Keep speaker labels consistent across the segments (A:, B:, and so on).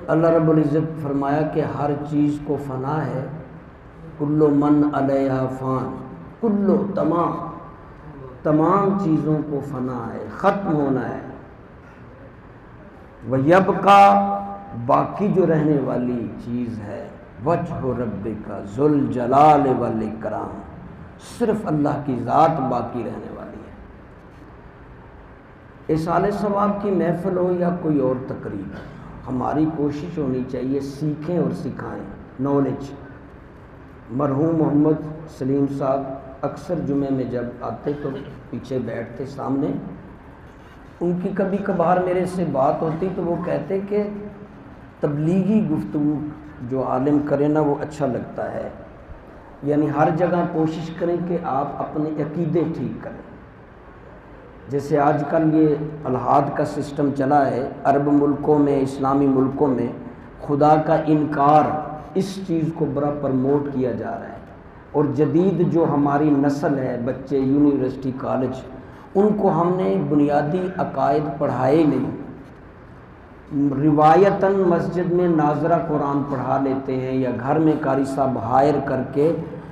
A: اللہ رب العزت فرمایا کہ ہر چیز کو فنا ہے، کل من علیہا فان، کلو تمام چیزوں کو فنا ہے، ختم ہونا ہے، وَيَبْقَى باقی جو رہنے والی چیز ہے وجہ ربک ذو الجلال والاکرام، صرف اللہ کی ذات باقی رہنے والی ہے۔ اِصالِ ثواب کی محفل ہو یا کوئی اور تقریب، ہماری کوشش ہونی چاہیے سیکھیں اور سکھائیں، نالج۔ مرحوم محمد سلیم صاحب اکثر جمعے میں جب آتے تو پیچھے بیٹھتے سامنے، ان کی کبھی کبھار میرے سے بات ہوتی تو وہ کہتے کہ تبلیغی گفتگو جو عالم کرے نا وہ اچھا لگتا ہے، یعنی ہر جگہ کوشش کریں کہ آپ اپنے عقیدے ٹھیک کریں۔ جیسے آج کل یہ الحاد کا سسٹم چلا ہے، عرب ملکوں میں، اسلامی ملکوں میں خدا کا انکار، اس چیز کو بڑا پرموٹ کیا جا رہا ہے، اور جدید جو ہماری نسل ہے، بچے یونیورسٹی کالج، ان کو ہم نے بنیادی عقائد پڑھائے نہیں۔ روایتاً مسجد میں ناظرہ قرآن پڑھا لیتے ہیں یا گھر میں قاری صاحب ہائر کر کے،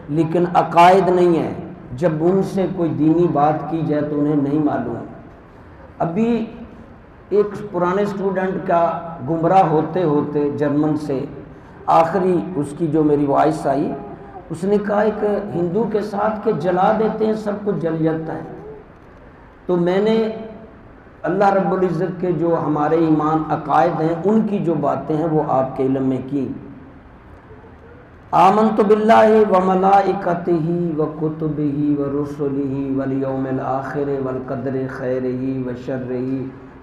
A: لیکن عقائد نہیں ہے۔ جب ان سے کوئی دینی بات کی جائے تو انہیں نہیں معلوم۔ ابھی ایک پرانے اسٹوڈنٹ کا گمراہ ہوتے ہوتے جرمن سے آخری اس کی جو میری وائس آئی، اس نے کہا ایک ہندو کے ساتھ کہ جلا دیتے ہیں سب کچھ جل جاتا ہے۔ تو میں نے اللہ رب العزت کے جو ہمارے ایمان عقائد ہیں ان کی جو باتیں ہیں وہ آپ کے علم میں کی۔ آمنت باللہ وملائکتہ وکتبہ ورسلہ والیوم الآخر والقدر خیرہ وشرہ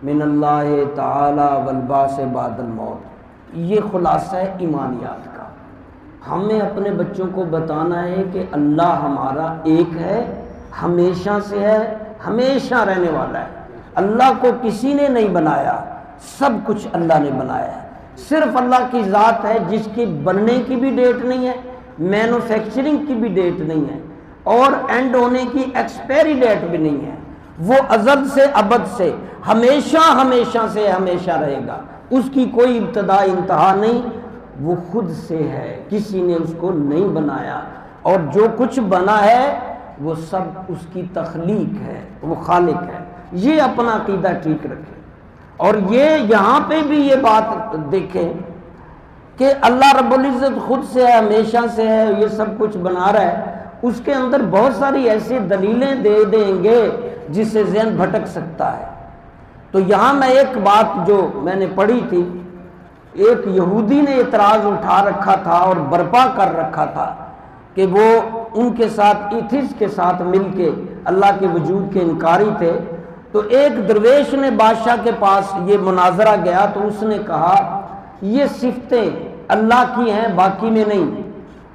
A: من اللہ تعالی والبعث بعد الموت۔ یہ خلاصہ ہے ایمانیات کا۔ ہمیں اپنے بچوں کو بتانا ہے کہ اللہ ہمارا ایک ہے، ہمیشہ سے ہے، ہمیشہ رہنے والا ہے۔ اللہ کو کسی نے نہیں بنایا، سب کچھ اللہ نے بنایا ہے۔ صرف اللہ کی ذات ہے جس کی بننے کی بھی ڈیٹ نہیں ہے، مینوفیکچرنگ کی بھی ڈیٹ نہیں ہے، اور اینڈ ہونے کی ایکسپائری ڈیٹ بھی نہیں ہے۔ وہ ازل سے ابد سے ہمیشہ ہمیشہ سے ہمیشہ رہے گا، اس کی کوئی ابتدا انتہا نہیں، وہ خود سے ہے، کسی نے اس کو نہیں بنایا، اور جو کچھ بنا ہے وہ سب اس کی تخلیق ہے، وہ خالق ہے۔ یہ اپنا عقیدہ ٹھیک رکھیں، اور یہ یہاں پہ بھی یہ بات دیکھیں کہ اللہ رب العزت خود سے ہے، ہمیشہ سے ہے، یہ سب کچھ بنا رہا ہے۔ اس کے اندر بہت ساری ایسی دلیلیں دے دیں گے جس سے ذہن بھٹک سکتا ہے۔ تو یہاں میں ایک بات جو میں نے پڑھی تھی، ایک یہودی نے اعتراض اٹھا رکھا تھا اور برپا کر رکھا تھا کہ وہ ان کے ساتھ ایتھس کے ساتھ مل کے اللہ کے وجود کے انکاری تھے۔ تو ایک درویش نے بادشاہ کے پاس یہ مناظرہ گیا تو اس نے کہا یہ صفتیں اللہ کی ہیں، باقی میں نہیں۔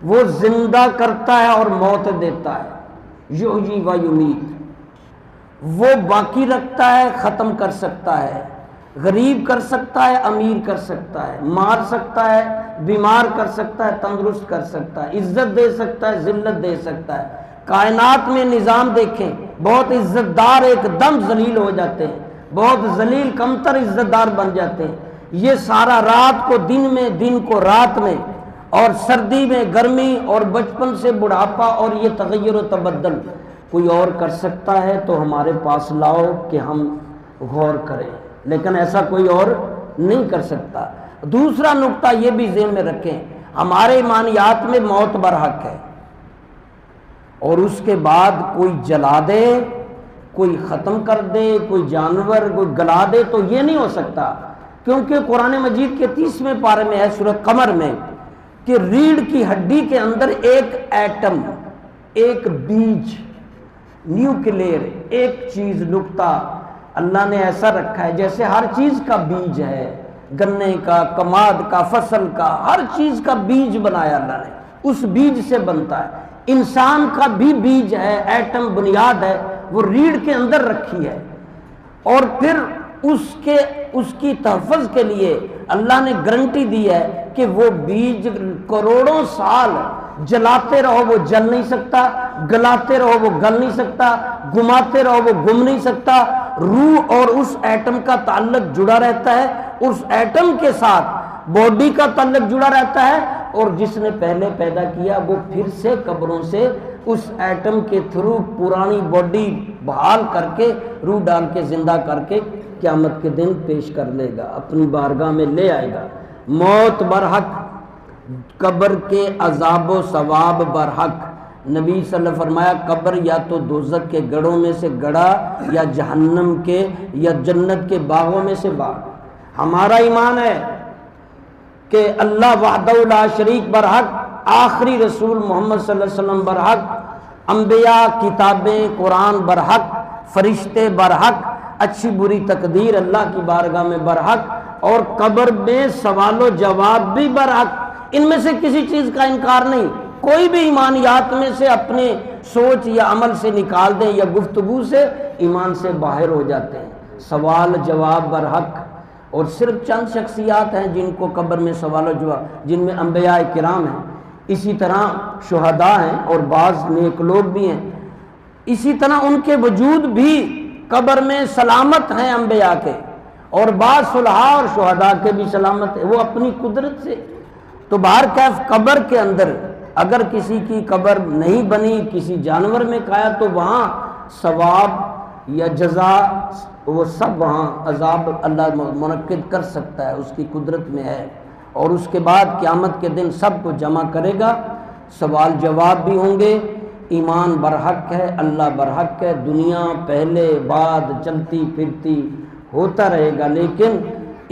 A: وہ زندہ کرتا ہے اور موت دیتا ہے، یحیی و یمیت۔ وہ باقی رکھتا ہے، ختم کر سکتا ہے، غریب کر سکتا ہے، امیر کر سکتا ہے، مار سکتا ہے، بیمار کر سکتا ہے، تندرست کر سکتا ہے، عزت دے سکتا ہے، ذلت دے سکتا ہے۔ کائنات میں نظام دیکھیں، بہت عزت دار ایک دم ذلیل ہو جاتے ہیں، بہت ذلیل کمتر عزت دار بن جاتے ہیں۔ یہ سارا رات کو دن میں، دن کو رات میں، اور سردی میں گرمی، اور بچپن سے بڑھاپا، اور یہ تغیر و تبدل کوئی اور کر سکتا ہے تو ہمارے پاس لاؤ کہ ہم غور کریں، لیکن ایسا کوئی اور نہیں کر سکتا۔ دوسرا نقطہ یہ بھی ذہن میں رکھیں، ہمارے ایمانیات میں موت برحق ہے، اور اس کے بعد کوئی جلا دے، کوئی ختم کر دے، کوئی جانور کوئی گلا دے تو یہ نہیں ہو سکتا، کیونکہ قرآن مجید کے 30ویں پارے میں ہے سورہ قمر میں کہ ریڑھ کی ہڈی کے اندر ایک ایٹم، ایک بیج، نیوکلیئر ایک چیز، نقطہ اللہ نے ایسا رکھا ہے جیسے ہر چیز کا بیج ہے، گنے کا، کماد کا، فصل کا، ہر چیز کا بیج بنایا اللہ نے، اس بیج سے بنتا ہے۔ انسان کا بھی بیج ہے، ایٹم بنیاد ہے، وہ ریڑھ کے اندر رکھی ہے، اور پھر اس کی تحفظ کے لیے اللہ نے گارنٹی دی ہے کہ وہ بیج کروڑوں سال جلاتے رہو وہ جل نہیں سکتا، گلاتے رہو وہ گل نہیں سکتا، گماتے رہو وہ گم نہیں سکتا۔ روح اور اس ایٹم کا تعلق جڑا رہتا ہے، اس ایٹم کے ساتھ باڈی کا تعلق جڑا رہتا ہے، اور جس نے پہلے پیدا کیا وہ پھر سے قبروں سے اس ایٹم کے تھرو پرانی باڈی بحال کر کے روح ڈال کے زندہ کر کے قیامت کے دن پیش کر لے گا، اپنی بارگاہ میں لے آئے گا۔ موت برحق، قبر کے عذاب و ثواب برحق۔ نبی صلی اللہ علیہ وسلم فرمایا قبر یا تو دوزخ کے گڑھوں میں سے گڑھا، یا جہنم کے یا جنت کے باغوں میں سے باغ۔ ہمارا ایمان ہے کہ اللہ وحدہ لا شریک برحق، آخری رسول محمد صلی اللہ علیہ وسلم برحق، انبیاء، کتابیں، قرآن برحق، فرشتے برحق، اچھی بری تقدیر اللہ کی بارگاہ میں برحق، اور قبر میں سوال و جواب بھی برحق۔ ان میں سے کسی چیز کا انکار نہیں۔ کوئی بھی ایمانیات میں سے اپنے سوچ یا عمل سے نکال دیں یا گفتگو سے ایمان سے باہر ہو جاتے ہیں۔ سوال جواب برحق، اور صرف چند شخصیات ہیں جن کو قبر میں سوال و جواب، جن میں انبیاء کرام ہیں، اسی طرح شہداء ہیں اور بعض نیک لوگ بھی ہیں، اسی طرح ان کے وجود بھی قبر میں سلامت ہیں انبیاء کے، اور بعض صلحاء اور شہداء کے بھی سلامت ہیں وہ اپنی قدرت سے۔ تو بہرکیف قبر کے اندر اگر کسی کی قبر نہیں بنی، کسی جانور میں کھایا، تو وہاں ثواب یا جزا وہ سب وہاں عذاب اللہ منعقد کر سکتا ہے، اس کی قدرت میں ہے۔ اور اس کے بعد قیامت کے دن سب کو جمع کرے گا، سوال جواب بھی ہوں گے۔ ایمان برحق ہے، اللہ برحق ہے، دنیا پہلے بعد چلتی پھرتی ہوتا رہے گا، لیکن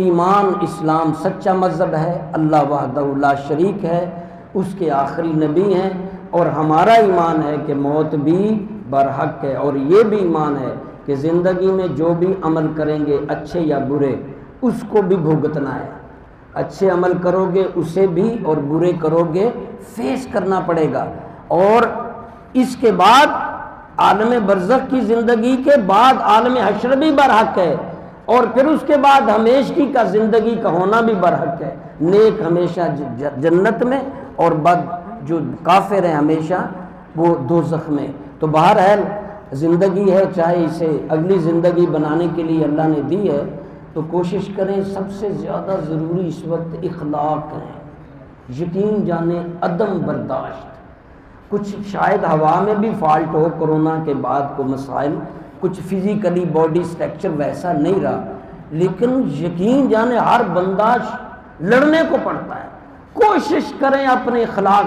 A: ایمان اسلام سچا مذہب ہے، اللہ وحدہ لا شریک ہے، اس کے آخری نبی ہیں، اور ہمارا ایمان ہے کہ موت بھی برحق ہے، اور یہ بھی ایمان ہے کہ زندگی میں جو بھی عمل کریں گے اچھے یا برے اس کو بھی بھگتنا ہے۔ اچھے عمل کرو گے اسے بھی، اور برے کرو گے فیس کرنا پڑے گا۔ اور اس کے بعد عالم برزخ کی زندگی کے بعد عالم حشر بھی برحق ہے، اور پھر اس کے بعد ہمیشگی کا زندگی کا ہونا بھی برحق ہے۔ نیک ہمیشہ جنت میں، اور بد جو کافر ہیں ہمیشہ وہ دوزخ میں۔ تو بہرحال زندگی ہے، چاہے اسے اگلی زندگی بنانے کے لیے اللہ نے دی ہے، تو کوشش کریں۔ سب سے زیادہ ضروری اس وقت اخلاق ہیں، یقین جانیں، عدم برداشت۔ کچھ شاید ہوا میں بھی فالٹ ہو، کورونا کے بعد کو مسائل، کچھ فزیکلی باڈی سٹرکچر ویسا نہیں رہا، لیکن یقین جانیں ہر بندہ لڑنے کو پڑتا ہے۔ کوشش کریں اپنے اخلاق،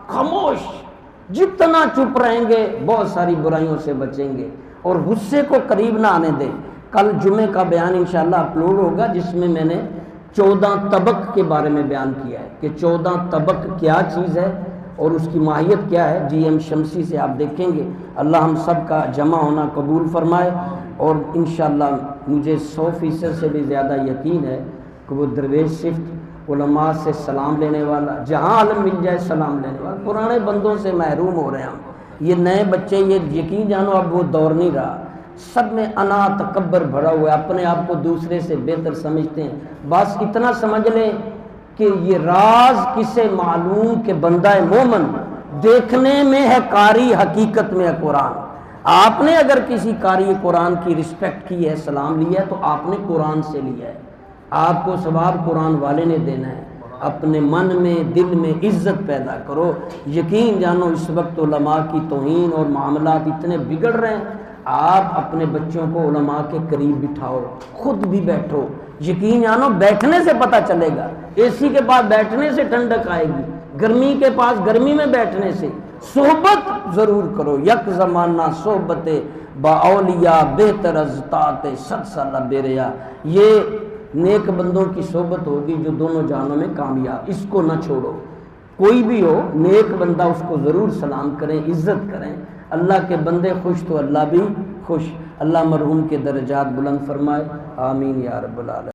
A: خاموش، جتنا چپ رہیں گے بہت ساری برائیوں سے بچیں گے، اور غصے کو قریب نہ آنے دیں۔ کل جمعے کا بیان انشاءاللہ اپلوڈ ہوگا، جس میں میں نے 14 طبق کے بارے میں بیان کیا ہے کہ 14 طبق کیا چیز ہے اور اس کی ماہیت کیا ہے۔ جی ایم شمسی سے آپ دیکھیں گے۔ اللہ ہم سب کا جمع ہونا قبول فرمائے، اور انشاءاللہ مجھے 100% سے بھی زیادہ یقین ہے کہ وہ درویش صفت، علماء سے سلام لینے والا، جہاں عالم مل جائے سلام لینے والا، پرانے بندوں سے محروم ہو رہے ہیں ہم۔ یہ نئے بچے، یہ یقین جانو اب وہ دور نہیں رہا، سب میں انا تکبر بھرا ہوا ہے، اپنے آپ کو دوسرے سے بہتر سمجھتے ہیں۔ بس اتنا سمجھ لیں کہ یہ راز کسے معلوم کہ بندہ مومن دیکھنے میں ہے قاری، حقیقت میں ہے قرآن۔ آپ نے اگر کسی قاری قرآن کی رسپیکٹ کی ہے، سلام لیا ہے، تو آپ نے قرآن سے لیا ہے، آپ کو ثواب قرآن والے نے دینا ہے۔ اپنے من میں، دل میں عزت پیدا کرو۔ یقین جانو اس وقت علماء کی توہین اور معاملات اتنے بگڑ رہے ہیں، آپ اپنے بچوں کو علماء کے قریب بٹھاؤ، خود بھی بیٹھو۔ یقین جانو بیٹھنے سے پتہ چلے گا، اے سی کے پاس بیٹھنے سے ٹھنڈک آئے گی، گرمی کے پاس گرمی میں بیٹھنے سے۔ صحبت ضرور کرو، یک زمانہ صحبت با اولیاء بہتر از طاعت 100 سالہ بیریا۔ یہ نیک بندوں کی صحبت ہوگی جو دونوں جہانوں میں کامیاب، اس کو نہ چھوڑو۔ کوئی بھی ہو نیک بندہ، اس کو ضرور سلام کریں، عزت کریں۔ اللہ کے بندے خوش تو اللہ بھی خوش۔ اللہ مرحوم کے درجات بلند فرمائے، آمین یا رب العالمین۔